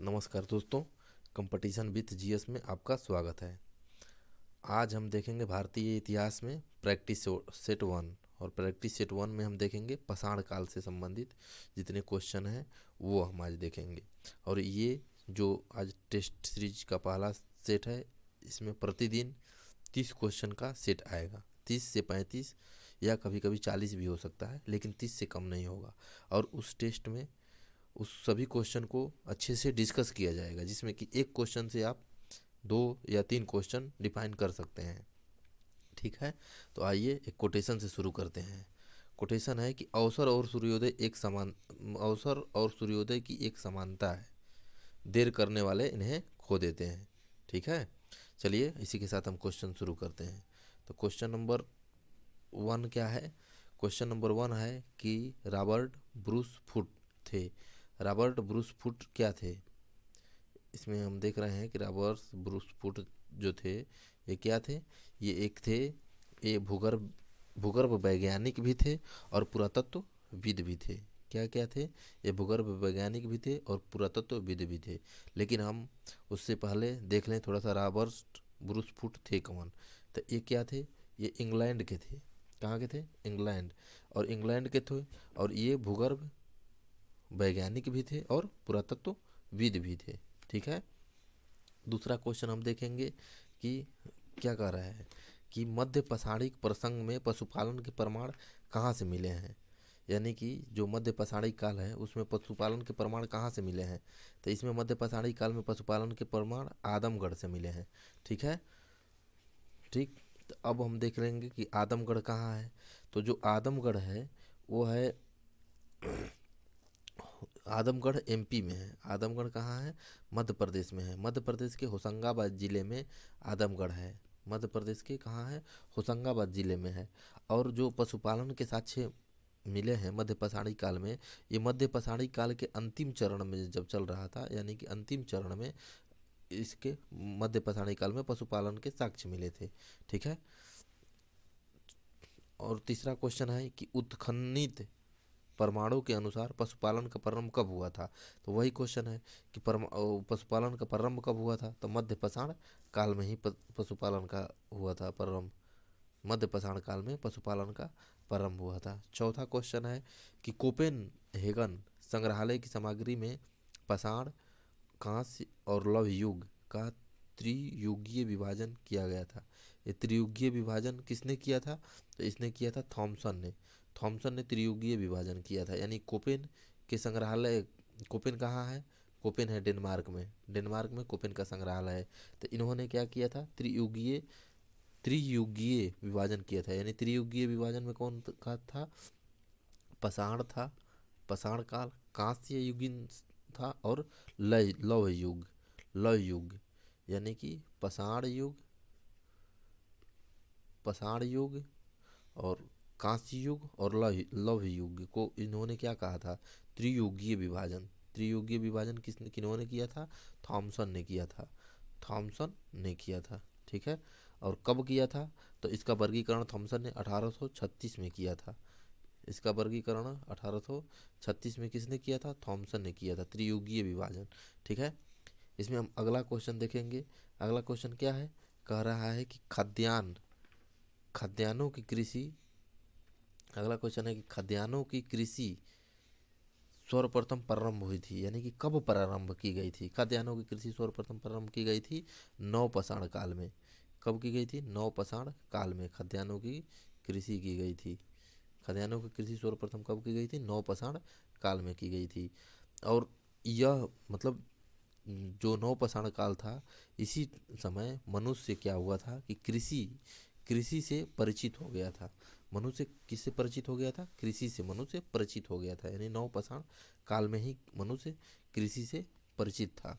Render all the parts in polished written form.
नमस्कार दोस्तों, competition with GS में आपका स्वागत है। आज हम देखेंगे भारतीय इतिहास में प्रैक्टिस सेट वन। और प्रैक्टिस सेट वन में हम देखेंगे पाषाण काल से संबंधित जितने क्वेश्चन हैं वो हम आज देखेंगे। और ये जो आज टेस्ट सीरीज का पहला सेट है, इसमें प्रतिदिन 30 क्वेश्चन का सेट आएगा। 30 से 35 या कभी कभी 40 भी हो सकता है, लेकिन 30 से कम नहीं होगा। और उस टेस्ट में उस सभी क्वेश्चन को अच्छे से डिस्कस किया जाएगा, जिसमें कि एक क्वेश्चन से आप 2 या 3 क्वेश्चन डिफाइन कर सकते हैं। ठीक है, तो आइए एक कोटेशन से शुरू करते हैं। कोटेशन है कि अवसर और सूर्योदय की एक समानता है, देर करने वाले इन्हें खो देते हैं। ठीक है, चलिए इसी के साथ हम क्वेश्चन शुरू करते हैं। तो क्वेश्चन नंबर 1 क्या है? क्वेश्चन नंबर 1 है कि रॉबर्ट ब्रूस फुट थे। रॉबर्ट ब्रूस फुट क्या थे? इसमें हम देख रहे हैं कि रॉबर्ट ब्रूस फुट जो थे ये क्या थे? ये भूगर्भ भूगर्भ वैज्ञानिक भी थे और पुरातत्वविद भी थे। क्या क्या थे? ये भूगर्भ वैज्ञानिक भी थे और पुरातत्वविद भी थे। लेकिन हम उससे पहले देख लें थोड़ा सा, रॉबर्ट ब्रूस फुट थे कौन? तो ये क्या थे? ये इंग्लैंड के थे। कहाँ के थे? इंग्लैंड। और इंग्लैंड के थे, और ये भूगर्भ वैज्ञानिक भी थे और पुरातत्वविद भी थे। ठीक है, दूसरा क्वेश्चन हम देखेंगे कि क्या कह रहा है कि मध्य पौराणिक प्रसंग में पशुपालन के प्रमाण कहाँ से मिले हैं। यानी कि जो मध्य पौराणिक काल है उसमें पशुपालन के प्रमाण कहाँ से मिले हैं। तो इसमें मध्य पौराणिक काल में पशुपालन के प्रमाण आदमगढ़ से मिले हैं। ठीक है, ठीक। तो अब हम देख लेंगे कि आदमगढ़ कहाँ है। तो जो आदमगढ़ है वो है आदमगढ़ एमपी में है। आदमगढ़ कहाँ है? मध्य प्रदेश में है। मध्य प्रदेश के होशंगाबाद जिले में आदमगढ़ है। मध्य प्रदेश के कहाँ है? होशंगाबाद जिले में है। और जो पशुपालन के साक्ष्य मिले हैं मध्य पौराणिक काल में, ये मध्य पौराणिक काल के अंतिम चरण में जब चल रहा था, यानी कि अंतिम चरण में इसके मध्य पौराणिक काल में पशुपालन के साक्ष्य मिले थे। ठीक है, और तीसरा क्वेश्चन है कि उत्खननित परमाणु के अनुसार पशुपालन का प्रारंभ कब हुआ था। तो वही क्वेश्चन है कि पशुपालन का प्रारंभ कब हुआ था। तो मध्य पाषाण काल में ही पशुपालन का हुआ था प्रारंभ। मध्य पाषाण काल में पशुपालन का प्रारंभ हुआ था। चौथा क्वेश्चन है कि कोपेनहेगन संग्रहालय की सामग्री में पाषाण, कांस्य और लौह युग का त्रियुगीय विभाजन किया गया था। ये त्रियुगीय विभाजन किसने किया था? तो इसने किया था थॉमसन ने। थॉमसन ने त्रियुगीय विभाजन किया था। यानी कोपेन के संग्रहालय, कोपेन कहाँ है? कोपेन है डेनमार्क में। डेनमार्क में कोपेन का संग्रहालय है। तो इन्होंने क्या किया था? त्रियुगीय त्रियुगीय विभाजन किया था। यानी त्रियुगीय विभाजन में कौन का था? पाषाण था, पाषाण काल, कांस्य युगीन था, और लौह युग। यानी कि पाषाण युग और कांस्य युग और लौह युग को इन्होंने क्या कहा था? त्रियुगीय विभाजन। त्रियुगीय विभाजन किन्होंने किया था? थॉमसन ने किया था। थॉमसन ने किया था। ठीक है, और कब किया था? तो इसका वर्गीकरण थॉमसन ने 1836 में किया था। इसका वर्गीकरण 1836 में किसने किया था? थॉमसन ने किया था, त्रियुगीय विभाजन। ठीक है, इसमें हम अगला क्वेश्चन देखेंगे। अगला क्वेश्चन क्या है? कह रहा है कि खाद्यान्नों की कृषि अगला क्वेश्चन है कि खाद्यान्नों की कृषि सर्वप्रथम प्रारंभ हुई थी। यानी कि कब प्रारंभ की गई थी? खाद्यान्नों की कृषि सर्वप्रथम प्रारंभ की गई थी नवपाषाण काल में। कब की गई थी? नवपाषाण काल में खाद्यान्नों की कृषि की गई थी। खाद्यान्नों की कृषि सर्वप्रथम कब की गई थी? नवपाषाण काल में की गई थी। और यह मतलब जो नवपाषाण काल था, इसी समय मनुष्य क्या हुआ था कि कृषि कृषि से परिचित हो गया था। मनुष्य किससे परिचित हो गया था? कृषि से मनुष्य परिचित हो गया था। यानी नवपाषाण काल में ही मनुष्य कृषि से परिचित था।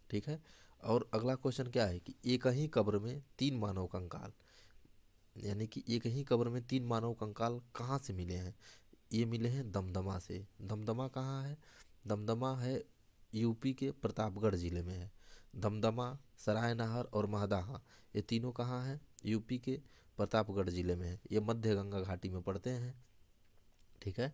ठीक है, और अगला क्वेश्चन क्या है कि एक ही कब्र में 3 मानव कंकाल, यानी कि एक ही कब्र में 3 मानव कंकाल कहाँ से मिले हैं? ये मिले हैं दमदमा से। दमदमा कहाँ है? दमदमा है यूपी के प्रतापगढ़ जिले में है। दमदमा, सरायनहर और महदाहा, ये तीनों कहाँ हैं? यूपी के प्रतापगढ़ जिले में है। ये मध्य गंगा घाटी में पड़ते हैं। ठीक है,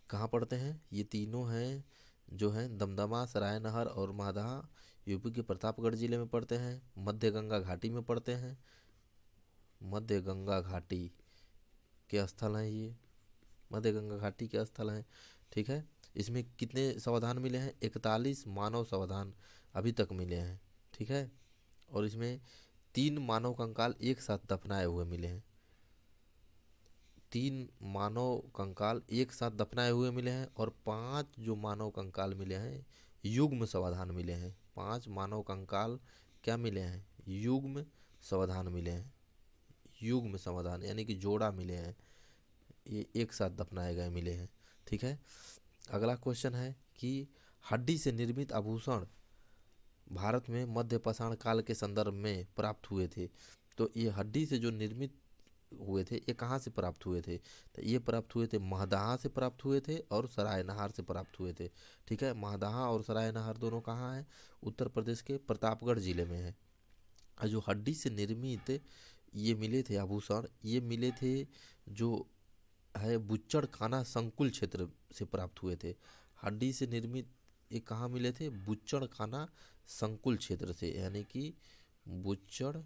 कहाँ पड़ते हैं? ये तीनों हैं जो हैं दमदमा, सरायनहर और मादहा यूपी के प्रतापगढ़ जिले में पड़ते हैं। मध्य गंगा घाटी में पड़ते हैं। मध्य गंगा घाटी के स्थल हैं ये, मध्य गंगा घाटी के स्थल हैं। ठीक है, इसमें कितने समाधान मिले हैं? 41 मानव समाधान अभी तक मिले हैं। ठीक है, और इसमें 3 मानव कंकाल एक साथ दफनाए हुए मिले हैं। 3 मानव कंकाल एक साथ दफनाए हुए मिले हैं, और 5 जो मानव कंकाल मिले हैं युग्म समाधान मिले हैं। 5 मानव कंकाल क्या मिले हैं? युग्म समाधान मिले हैं। युग्म समाधान यानी कि जोड़ा मिले हैं, ये एक साथ दफनाए गए मिले हैं। ठीक है, अगला क्वेश्चन है कि हड्डी से निर्मित आभूषण भारत में मध्य पाषाण काल के संदर्भ में प्राप्त हुए थे। तो ये हड्डी से जो निर्मित हुए थे ये कहाँ से प्राप्त हुए थे? तो ये प्राप्त हुए थे महदहा से प्राप्त हुए थे और सरायनहार से प्राप्त हुए थे। ठीक है, महदहा और सरायनहार दोनों कहाँ हैं? उत्तर प्रदेश के प्रतापगढ़ जिले में है। और जो हड्डी से निर्मित ये मिले थे आभूषण, ये मिले थे जो है बुच्चड़ खाना संकुल क्षेत्र से प्राप्त हुए थे। हड्डी से निर्मित ये कहाँ मिले थे? बुच्चड़ खाना संकुल क्षेत्र से, यानी कि बुच्चड़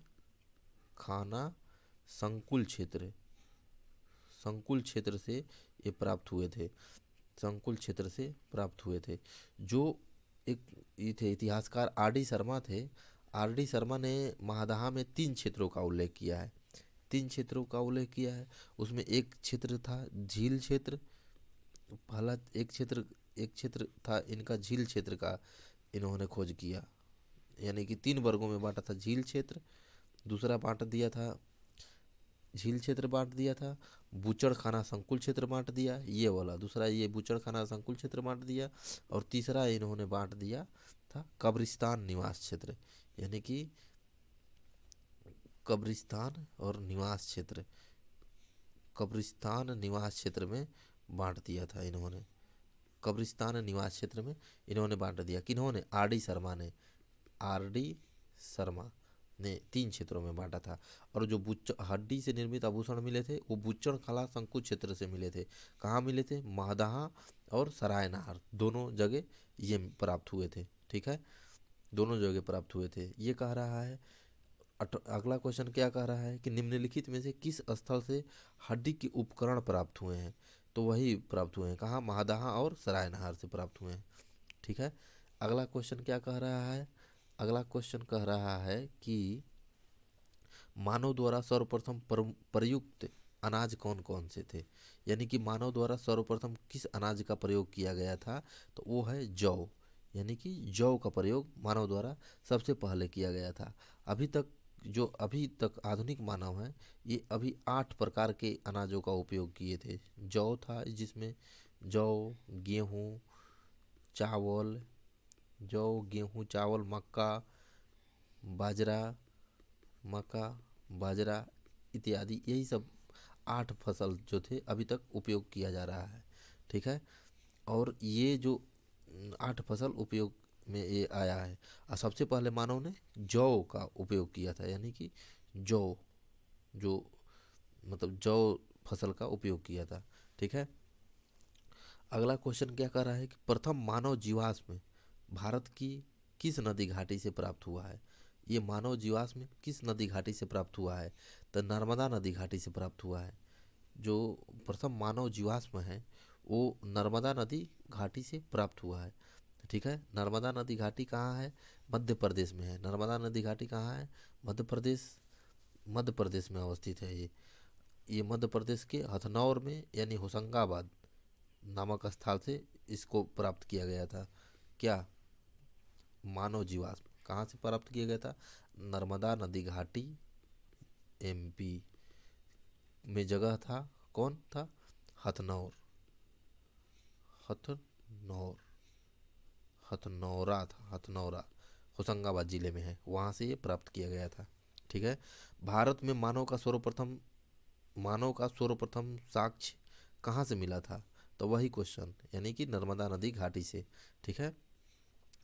खाना संकुल क्षेत्र, संकुल क्षेत्र से ये प्राप्त हुए थे। संकुल क्षेत्र से प्राप्त हुए थे। जो एक ये थे इतिहासकार आर डी शर्मा थे। आर डी शर्मा ने महादहा में 3 क्षेत्रों का उल्लेख किया है। 3 क्षेत्रों का उल्लेख किया है। उसमें एक क्षेत्र था झील क्षेत्र। पहला एक क्षेत्र था इनका झील क्षेत्र का, इन्होंने खोज किया, यानी कि 3 वर्गों में बांटा था झील क्षेत्र। दूसरा बांट दिया था, झील क्षेत्र बांट दिया था। बूचड़ खाना संकुल क्षेत्र बांट दिया, ये वाला दूसरा, ये बूचड़ खाना संकुल क्षेत्र बांट दिया। और तीसरा इन्होंने बांट दिया था कब्रिस्तान निवास क्षेत्र, यानी कि कब्रिस्तान और निवास क्षेत्र, कब्रिस्तान निवास क्षेत्र में बांट दिया था इन्होंने। कब्रिस्तान निवास क्षेत्र में इन्होंने बांट दिया। किन्होंने? आर डी शर्मा ने। आर डी शर्मा ने 3 क्षेत्रों में बांटा था। और जो हड्डी से निर्मित आभूषण मिले थे वो बुच्चड़ खाला संकुल क्षेत्र से मिले थे। कहाँ मिले थे? महदहा और सरायनहार दोनों जगह ये प्राप्त हुए थे। ठीक है, दोनों जगह प्राप्त हुए थे। ये कह रहा है अगला क्वेश्चन क्या कह रहा है कि निम्नलिखित में से किस स्थल से हड्डी के उपकरण प्राप्त हुए हैं? तो वही प्राप्त हुए हैं कहाँ? महदहा और सरायनहार से प्राप्त हुए हैं। ठीक है, अगला क्वेश्चन क्या कह रहा है? अगला क्वेश्चन कह रहा है कि मानव द्वारा सर्वप्रथम प्रयुक्त अनाज कौन कौन से थे? यानी कि मानव द्वारा सर्वप्रथम किस अनाज का प्रयोग किया गया था? तो वो है जौ, यानी कि जौ का प्रयोग मानव द्वारा सबसे पहले किया गया था। अभी तक आधुनिक मानव हैं ये अभी 8 प्रकार के अनाजों का उपयोग किए थे। जौ था जिसमें जौ, गेहूँ, चावल, जौ, गेहूँ, चावल, मक्का, बाजरा, मक्का, बाजरा इत्यादि, यही सब 8 फसल जो थे अभी तक उपयोग किया जा रहा है। ठीक है, और ये जो 8 फसल उपयोग में ये आया है। और सबसे पहले मानव ने जौ का उपयोग किया था, यानी कि जौ, जो मतलब जौ फसल का उपयोग किया था। ठीक है, अगला क्वेश्चन क्या कर रहा है कि प्रथम मानव जीवाश्म भारत की किस नदी घाटी से प्राप्त हुआ है? ये मानव जीवाश्म किस नदी घाटी से प्राप्त हुआ है? तो नर्मदा नदी घाटी से प्राप्त हुआ है। जो प्रथम मानव जीवाश्म है वो नर्मदा नदी घाटी से प्राप्त हुआ है। ठीक है, नर्मदा नदी घाटी कहाँ है? मध्य प्रदेश में है। नर्मदा नदी घाटी कहाँ है? मध्य प्रदेश, मध्य प्रदेश में अवस्थित है ये मध्य प्रदेश के हथनौर में, यानी होशंगाबाद नामक स्थल से इसको प्राप्त किया गया था। क्या? मानव जीवाश्म कहाँ से प्राप्त किया गया था? नर्मदा नदी घाटी, एमपी में जगह था। कौन था? हथनौर, हथनौर, हथनौरा था, हथनौरा होशंगाबाद जिले में है, वहाँ से ये प्राप्त किया गया था। ठीक है, भारत में मानव का सर्वप्रथम साक्ष्य कहाँ से मिला था? तो वही क्वेश्चन, यानी कि नर्मदा नदी घाटी से। ठीक है,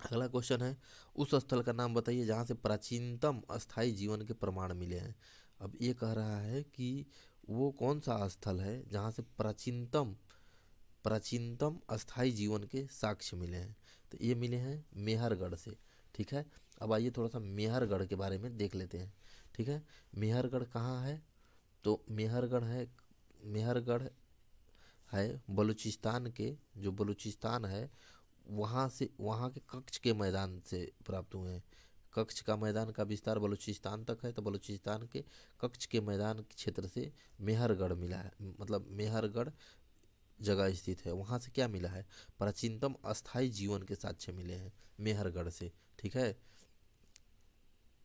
अगला क्वेश्चन है उस स्थल का नाम बताइए जहाँ से प्राचीनतम अस्थाई जीवन के प्रमाण मिले हैं। अब ये कह रहा है कि वो कौन सा स्थल है जहाँ से प्राचीनतम प्राचीनतम अस्थाई जीवन के साक्ष्य मिले हैं। तो ये मिले हैं मेहरगढ़ से। ठीक है, अब आइए थोड़ा सा मेहरगढ़ के बारे में देख लेते हैं। ठीक है, मेहरगढ़ कहाँ है? तो मेहरगढ़ है बलूचिस्तान के, जो बलूचिस्तान है वहाँ से, वहाँ के कच्छ के मैदान से प्राप्त हुए हैं। कच्छ का मैदान का विस्तार बलूचिस्तान तक है, तो बलूचिस्तान के कच्छ के मैदान क्षेत्र से मेहरगढ़ मिला है, मतलब मेहरगढ़ जगह स्थित है। वहाँ से क्या मिला है? प्राचीनतम अस्थाई जीवन के साक्ष्य मिले हैं मेहरगढ़ से। ठीक है,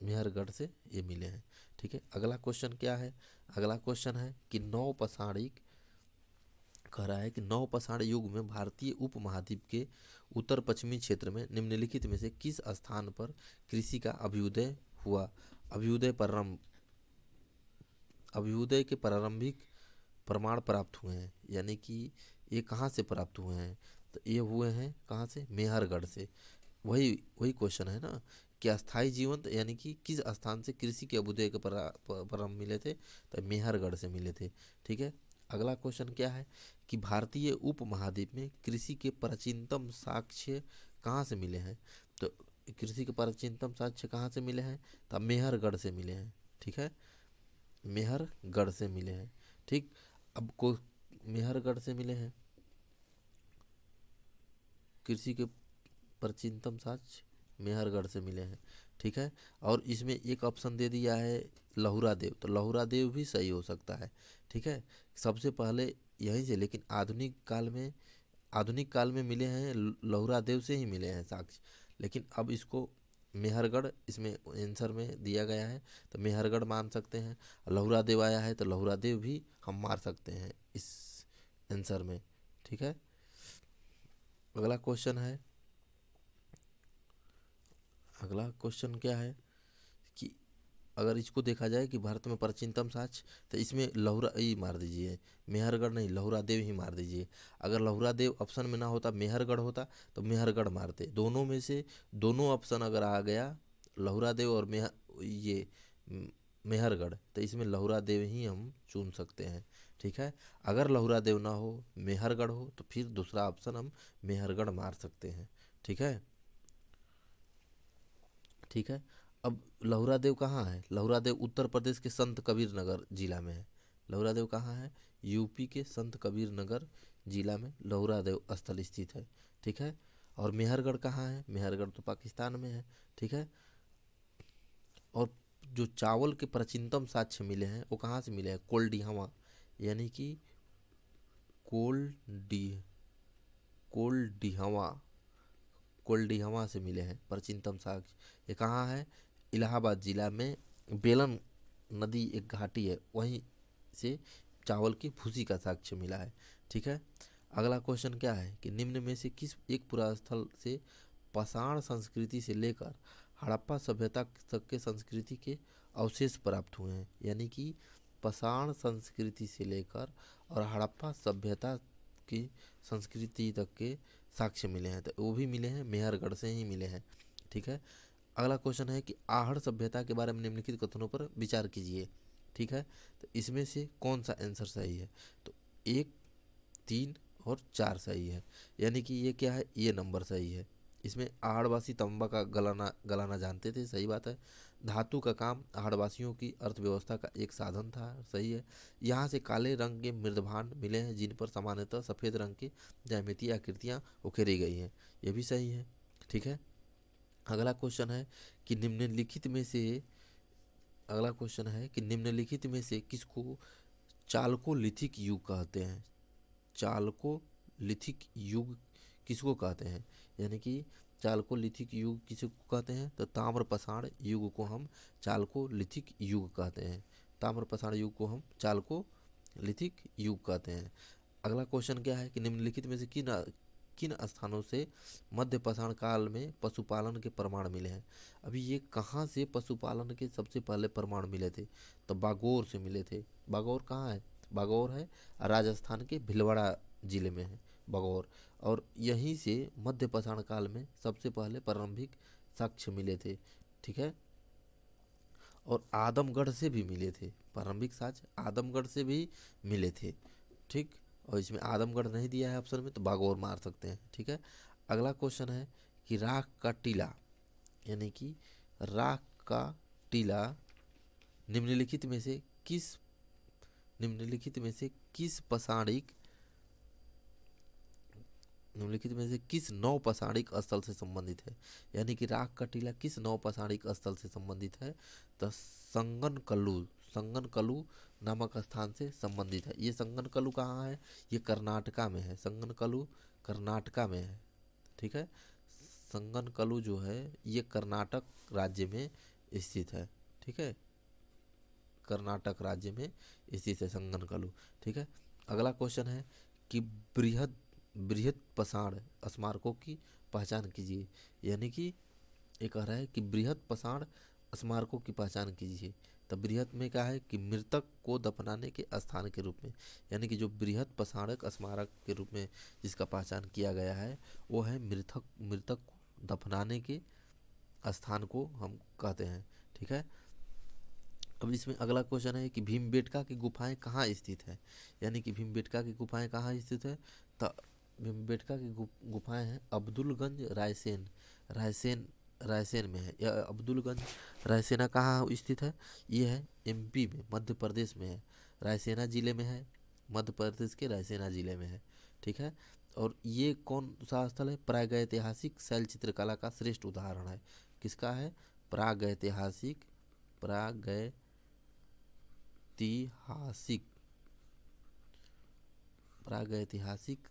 मेहरगढ़ से ये मिले हैं। ठीक है, अगला क्वेश्चन क्या है? अगला क्वेश्चन है कि नवपाषाणिक कह रहा है कि नवपाषाण युग में भारतीय उपमहाद्वीप के उत्तर पश्चिमी क्षेत्र में निम्नलिखित में से किस स्थान पर कृषि का अभ्युदय हुआ? अभ्युदय के प्रारंभिक प्रमाण प्राप्त हुए हैं, यानी कि ये कहाँ से प्राप्त हुए हैं? तो ये हुए हैं कहाँ से? मेहरगढ़ से। वही वही क्वेश्चन है ना कि अस्थाई जीवन, यानी कि किस स्थान से कृषि के अभ्युदय के प्रारंभ मिले थे? तो मेहरगढ़ से मिले थे। ठीक है, अगला क्वेश्चन क्या है कि भारतीय उपमहाद्वीप में कृषि के प्राचीनतम साक्ष्य कहाँ से मिले हैं? तो कृषि के प्राचीनतम साक्ष्य कहाँ से मिले हैं? तो मेहरगढ़ से मिले हैं। ठीक है, मेहरगढ़ से मिले हैं। ठीक, अब को मेहरगढ़ से मिले हैं कृषि के प्राचीनतम साक्ष्य, मेहरगढ़ से मिले हैं। ठीक है, और इसमें एक ऑप्शन दे दिया है लहुरा देव, तो लहुरा देव भी सही हो सकता है। ठीक है, सबसे पहले यहीं से, लेकिन आधुनिक काल में मिले हैं लहुरा देव से ही मिले हैं साक्ष्य, लेकिन अब इसको मेहरगढ़ इसमें आंसर में दिया गया है, तो मेहरगढ़ मान सकते हैं। लहुरा देव आया है तो लहुरा देव भी हम मार सकते हैं इस आंसर में। ठीक है, अगला क्वेश्चन है, अगला क्वेश्चन क्या है कि अगर इसको देखा जाए कि भारत में प्राचीनतम साक्ष्य, तो इसमें लहुरा ही मार दीजिए, मेहरगढ़ नहीं, लहुरा देव ही मार दीजिए। अगर लहुरा देव ऑप्शन में ना होता, मेहरगढ़ होता, तो मेहरगढ़ मारते। दोनों में से दोनों ऑप्शन अगर आ गया, लहुरा देव और ये मेहरगढ़, तो इसमें लहुरा देव ही हम चुन सकते हैं। ठीक है, अगर लहुरा देव ना हो, मेहरगढ़ हो, तो फिर दूसरा ऑप्शन हम मेहरगढ़ मार सकते हैं। ठीक है, ठीक है, अब लहुरा देव कहाँ है? लहुरा देव उत्तर प्रदेश के संत कबीर नगर जिला में है। लहुरा देव कहाँ है? यूपी के संत कबीर नगर जिला में लहुरा देव स्थल स्थित है। ठीक है, और मेहरगढ़ कहाँ है? मेहरगढ़ तो पाकिस्तान में है। ठीक है, और जो चावल के प्राचीनतम साक्ष्य मिले हैं वो कहाँ से मिले हैं? कोल्डिहवा, यानी कि कोल्डी कोल्डिहवा कोल्डिहवा से मिले हैं प्राचीनतम साक्ष्य। ये कहाँ है? इलाहाबाद जिला में बेलन नदी एक घाटी है, वहीं से चावल की भूसी का साक्ष्य मिला है। ठीक है, अगला क्वेश्चन क्या है कि निम्न में से किस एक पुरास्थल से पाषाण संस्कृति से लेकर हड़प्पा सभ्यता तक के संस्कृति के अवशेष प्राप्त हुए हैं? यानी कि पाषाण संस्कृति से लेकर और हड़प्पा सभ्यता की संस्कृति तक के साक्ष्य मिले हैं, तो वो भी मिले हैं मेहरगढ़ से ही मिले हैं। ठीक है, अगला क्वेश्चन है कि आहड़ सभ्यता के बारे में निम्नलिखित कथनों पर विचार कीजिए। ठीक है, तो इसमें से कौन सा आंसर सही है? तो 1, 3 और 4 सही है, यानी कि ये क्या है? ये नंबर सही है। इसमें आहड़वासी तांबा का गलाना गलाना जानते थे, सही बात है। धातु का काम आहड़वासियों की अर्थव्यवस्था का एक साधन था, सही है। यहाँ से काले रंग के मृदभांड मिले हैं जिन पर सामान्यतः सफ़ेद रंग की ज्यामितीय आकृतियाँ उकेरी गई हैं, ये भी सही है। ठीक है, अगला क्वेश्चन है कि निम्नलिखित में से अगला क्वेश्चन है कि निम्नलिखित में से किसको चालकोलिथिक युग कहते हैं? चालकोलिथिक युग किसको कहते हैं? यानी कि चालकोलिथिक युग किसको कहते हैं? तो ताम्रपाषाण युग को हम चालकोलिथिक युग कहते हैं। ताम्रपाषाण युग को हम चालकोलिथिक युग कहते हैं। अगला क्वेश्चन क्या है कि निम्नलिखित में से किन किन स्थानों से मध्य पाषाण काल में पशुपालन के प्रमाण मिले हैं? अभी ये कहाँ से पशुपालन के सबसे पहले प्रमाण मिले थे? तो बागौर से मिले थे। बागौर कहाँ है? बागौर है राजस्थान के भीलवाड़ा जिले में है बागौर, और यहीं से मध्य पाषाण काल में सबसे पहले प्रारंभिक साक्ष्य मिले थे। ठीक है, और आदमगढ़ से भी मिले थे, प्रारंभिक साक्ष्य आदमगढ़ से भी मिले थे। ठीक, और इसमें आदमगढ़ नहीं दिया है ऑप्शन में, तो बागौर मार सकते हैं। ठीक है, अगला क्वेश्चन है कि राख का टीला, यानी कि राख का टीला निम्नलिखित में से किस नौपसाणिक स्थल से संबंधित है। यानी कि राख का टीला किस नौपसाणिक स्थल से संबंधित है। तो संगनकल्लू नामक स्थान से संबंधित है। ये संगनकल्लू कहाँ है? ये कर्नाटका में है। संगनकल्लू कर्नाटका में है। ठीक है, संगनकल्लू जो है ये कर्नाटक राज्य में स्थित है। ठीक है, कर्नाटक राज्य में स्थित है संगनकल्लू। ठीक है, अगला क्वेश्चन है कि बृहद बृहद पाषाण स्मारकों की पहचान कीजिए। यानी कि ये कह रहा है कि बृहद पाषाण स्मारकों की पहचान कीजिए। तो बृहद में क्या है कि मृतक को दफनाने के स्थान के रूप में, यानी कि जो बृहद पाषाणक स्मारक के रूप में जिसका पहचान किया गया है वो है मृतक को दफनाने के स्थान को हम कहते हैं। ठीक है, अब इसमें अगला क्वेश्चन है कि भीमबेटका की गुफाएं कहाँ स्थित है। यानी कि भीमबेटका की गुफाएं कहाँ स्थित है। तो भीमबेटका की गुफाएं हैं अब्दुलगंज रायसेन में है। यह अब्दुलगंज रायसेना कहाँ स्थित है? ये है एमपी में, मध्य प्रदेश में है। रायसेना जिले में है, मध्य प्रदेश के रायसेना जिले में है। ठीक है, और ये कौन सा स्थल है? प्रागैतिहासिक शैल चित्रकला का श्रेष्ठ उदाहरण है। किसका है? प्रागैतिहासिक प्रागैतिहासिक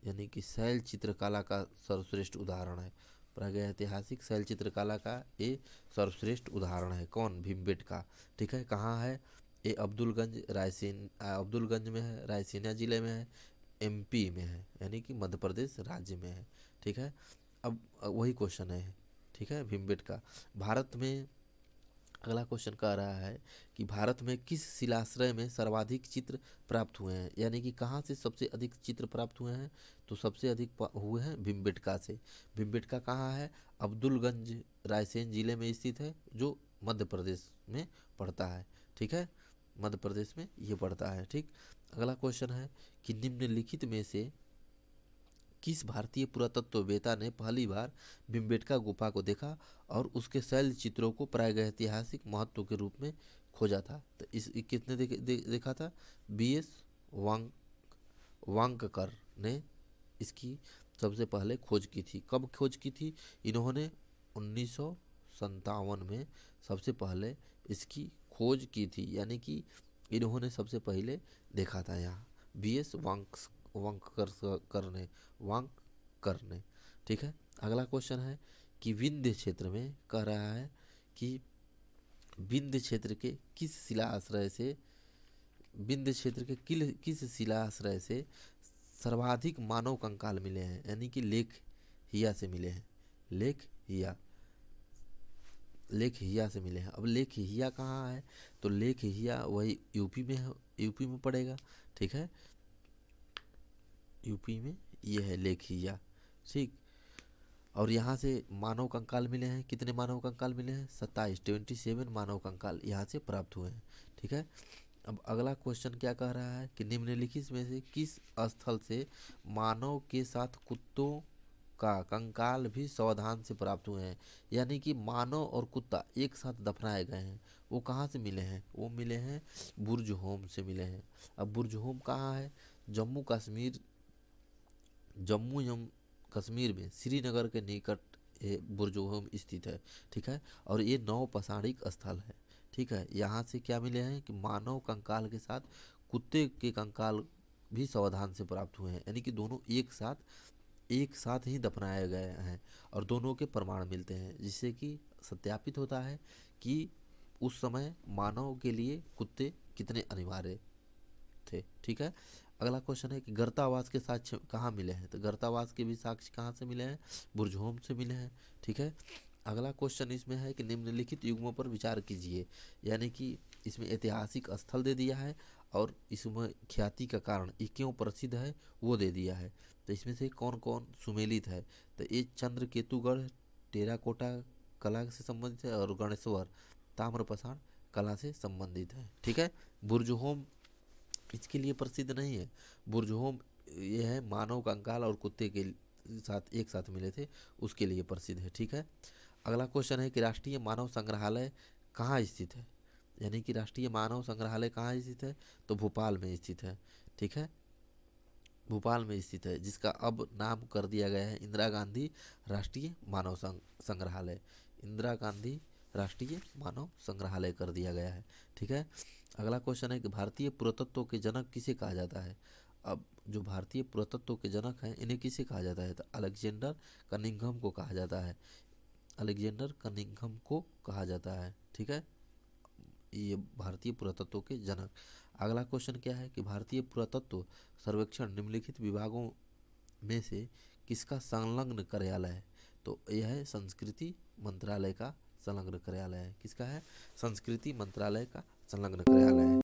यानी कि शैल चित्रकला का सर्वश्रेष्ठ उदाहरण है। प्रागैतिहासिक शैल चित्रकला का ये सर्वश्रेष्ठ उदाहरण है। कौन? भीमबेटका। ठीक है, कहाँ है? ये अब्दुलगंज में है, रायसेना जिले में है, एमपी में है, यानी कि मध्य प्रदेश राज्य में है। ठीक है, अब वही क्वेश्चन है। ठीक है, भीमबेटका भारत में। अगला क्वेश्चन कह रहा है कि भारत में किस शिलाश्रय में सर्वाधिक चित्र प्राप्त हुए हैं। यानी कि कहाँ से सबसे अधिक चित्र प्राप्त हुए हैं? तो सबसे अधिक हुए हैं भीमबेटका से। भीमबेटका कहाँ है? अब्दुलगंज रायसेन जिले में स्थित है, जो मध्य प्रदेश में पड़ता है। ठीक है, मध्य प्रदेश में ये पड़ता है। ठीक, अगला क्वेश्चन है कि निम्नलिखित में से किस भारतीय पुरातत्ववेत्ता ने पहली बार भीमबेटका गुफा को देखा और उसके शैल चित्रों को प्रागैतिहासिक महत्व के रूप में खोजा था? तो किसने देखा था? बीएस वांककर ने इसकी सबसे पहले खोज की थी। कब खोज की थी? इन्होंने 1957 में सबसे पहले इसकी खोज की थी। यानी कि इन्होंने सबसे पहले देखा था यहाँ, बीएस वांककर ने। ठीक है, अगला क्वेश्चन है कि विंध्य क्षेत्र में कह रहा है कि विंध्य क्षेत्र के किस शिलाश्रय से सर्वाधिक मानव कंकाल मिले हैं। यानी कि लेख हिया से मिले हैं। लेख हिया से मिले हैं। अब लेख हिया कहाँ है? तो लेख हिया वही यूपी में है, यूपी में पड़ेगा। ठीक है, यूपी में ये है लेख हिया। ठीक, और यहाँ से मानव कंकाल मिले हैं। कितने मानव कंकाल मिले हैं? 27 मानव कंकाल यहाँ से प्राप्त हुए हैं। ठीक है, अब अगला क्वेश्चन क्या कह रहा है कि निम्नलिखित में से किस स्थल से मानव के साथ कुत्तों का कंकाल भी सावधान से प्राप्त हुए हैं। यानी कि मानव और कुत्ता एक साथ दफनाए गए हैं। वो कहाँ से मिले हैं? वो मिले हैं बुर्ज होम से मिले हैं। अब बुर्ज होम कहाँ है? जम्मू एवं कश्मीर में श्रीनगर के निकट बुर्ज होम स्थित है। ठीक है, और ये नौपसाणिक स्थल है। ठीक है, यहाँ से क्या मिले हैं कि मानव कंकाल के साथ कुत्ते के कंकाल भी सावधान से प्राप्त हुए हैं। यानी कि दोनों एक साथ ही दफनाए गए हैं और दोनों के प्रमाण मिलते हैं, जिससे कि सत्यापित होता है कि उस समय मानव के लिए कुत्ते कितने अनिवार्य थे। ठीक है, अगला क्वेश्चन है कि गर्तावास के साक्ष्य कहाँ मिले हैं। तो गर्तावास के भी साक्ष्य कहाँ से मिले हैं? बुर्ज होम से मिले हैं। ठीक है, अगला क्वेश्चन इसमें है कि निम्नलिखित युग्मों पर विचार कीजिए। यानी कि इसमें ऐतिहासिक स्थल दे दिया है और इसमें ख्याति का कारण ये क्यों प्रसिद्ध है वो दे दिया है। तो इसमें से कौन कौन सुमेलित है? तो ये चंद्रकेतुगढ़ टेराकोटा कला से संबंधित है और गणेश्वर ताम्रपाषाण कला से संबंधित है। ठीक है, बुर्ज होम इसके लिए प्रसिद्ध नहीं है। बुर्ज होम ये है मानव कंकाल और कुत्ते के साथ एक साथ मिले थे उसके लिए प्रसिद्ध है। ठीक है। अगला क्वेश्चन है कि राष्ट्रीय मानव संग्रहालय कहाँ स्थित है, यानी कि राष्ट्रीय मानव संग्रहालय कहाँ स्थित है, तो भोपाल में स्थित है। ठीक है, भोपाल में स्थित है, जिसका अब नाम कर दिया गया है इंदिरा गांधी राष्ट्रीय मानव संग्रहालय। इंदिरा गांधी राष्ट्रीय मानव संग्रहालय कर दिया गया है। ठीक है। अगला क्वेश्चन है कि भारतीय पुरातत्व के जनक किसे कहा जाता है। अब जो भारतीय पुरातत्व के जनक हैं इन्हें किसे कहा जाता है, तो अलेक्जेंडर कनिंघम को कहा जाता है। अलेक्जेंडर कनिंघम को कहा जाता है। ठीक है, ये भारतीय पुरातत्व के जनक। अगला क्वेश्चन क्या है कि भारतीय पुरातत्व सर्वेक्षण निम्नलिखित विभागों में से किसका संलग्न कार्यालय है, तो यह है संस्कृति मंत्रालय का संलग्न कार्यालय है। किसका है, संस्कृति मंत्रालय का संलग्न कार्यालय है।